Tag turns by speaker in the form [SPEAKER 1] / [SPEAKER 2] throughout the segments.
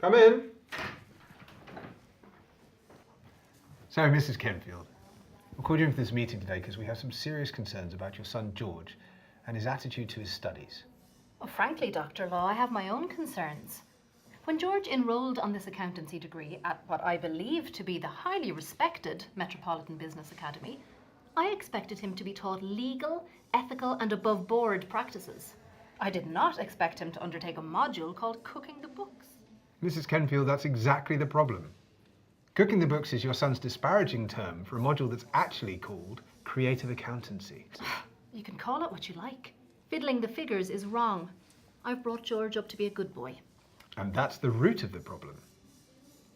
[SPEAKER 1] Come in. So, Mrs. Kenfield, we called you in for this meeting today because we have some serious concerns about your son George and his attitude to his studies.
[SPEAKER 2] Well, frankly, Dr. Law, I have my own concerns. When George enrolled on this accountancy degree at what I believe to be the highly respected Metropolitan Business Academy, I expected him to be taught legal, ethical and above board practices. I did not expect him to undertake a module called Cooking the Books.
[SPEAKER 1] Mrs. Kenfield, that's exactly the problem. Cooking the books is your son's disparaging term for a module that's actually called creative accountancy.
[SPEAKER 2] You can call it what you like. Fiddling the figures is wrong. I've brought George up to be a good boy.
[SPEAKER 1] And that's the root of the problem.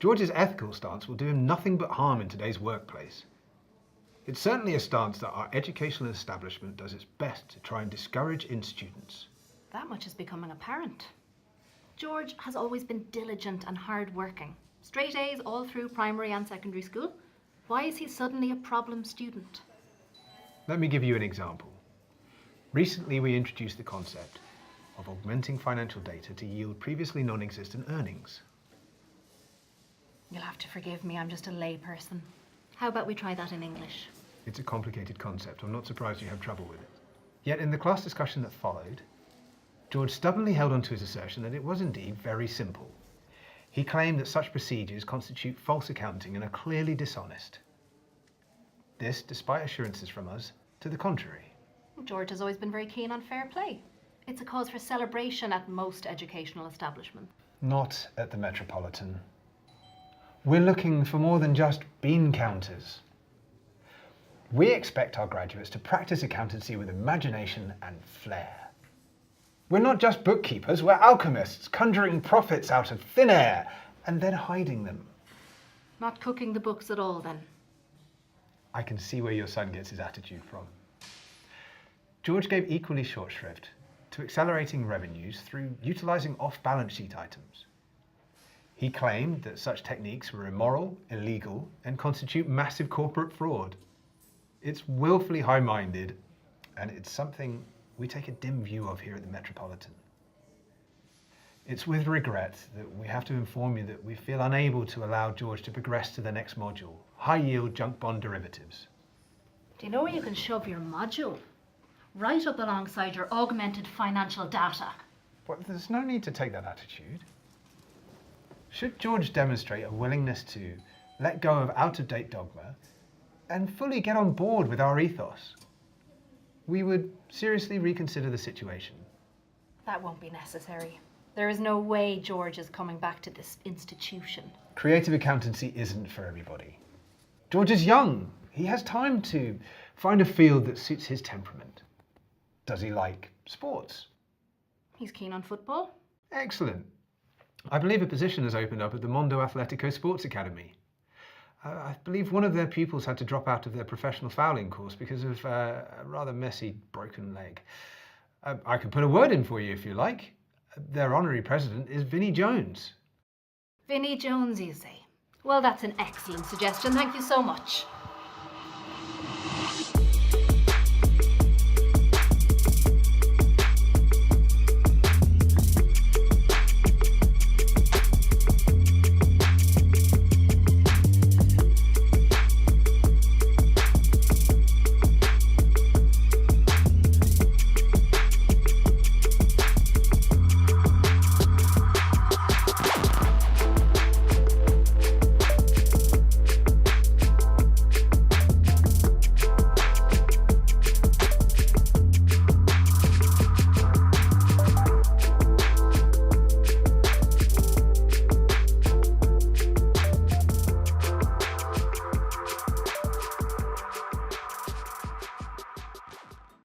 [SPEAKER 1] George's ethical stance will do him nothing but harm in today's workplace. It's certainly a stance that our educational establishment does its best to try and discourage in students.
[SPEAKER 2] That much is becoming apparent. George has always been diligent and hard-working. Straight A's all through primary and secondary school. Why is he suddenly a problem student?
[SPEAKER 1] Let me give you an example. Recently, we introduced the concept of augmenting financial data to yield previously non-existent earnings.
[SPEAKER 2] You'll have to forgive me, I'm just a layperson. How about we try that in English?
[SPEAKER 1] It's a complicated concept. I'm not surprised you have trouble with it. Yet in the class discussion that followed, George stubbornly held on to his assertion that it was indeed very simple. He claimed that such procedures constitute false accounting and are clearly dishonest. This, despite assurances from us to the contrary.
[SPEAKER 2] George has always been very keen on fair play. It's a cause for celebration at most educational establishments.
[SPEAKER 1] Not at the Metropolitan. We're looking for more than just bean counters. We expect our graduates to practice accountancy with imagination and flair. We're not just bookkeepers, we're alchemists, conjuring profits out of thin air and then hiding them.
[SPEAKER 2] Not cooking the books at all, then?
[SPEAKER 1] I can see where your son gets his attitude from. George gave equally short shrift to accelerating revenues through utilising off-balance sheet items. He claimed that such techniques were immoral, illegal, and constitute massive corporate fraud. It's willfully high-minded, and it's something we take a dim view of here at the Metropolitan. It's with regret that we have to inform you that we feel unable to allow George to progress to the next module, high-yield junk bond derivatives.
[SPEAKER 2] Do you know where you can shove your module? Right up alongside your augmented financial data.
[SPEAKER 1] But there's no need to take that attitude. Should George demonstrate a willingness to let go of out-of-date dogma and fully get on board with our ethos, we would seriously reconsider the situation.
[SPEAKER 2] That won't be necessary. There is no way George is coming back to this institution.
[SPEAKER 1] Creative accountancy isn't for everybody. George is young. He has time to find a field that suits his temperament. Does he like sports?
[SPEAKER 2] He's keen on football.
[SPEAKER 1] Excellent. I believe a position has opened up at the Mondo Atletico Sports Academy. I believe one of their pupils had to drop out of their professional fouling course because of a rather messy broken leg. I can put a word in for you if you like. Their honorary president is Vinnie Jones.
[SPEAKER 2] Vinnie Jones, you say? Well, that's an excellent suggestion. Thank you so much.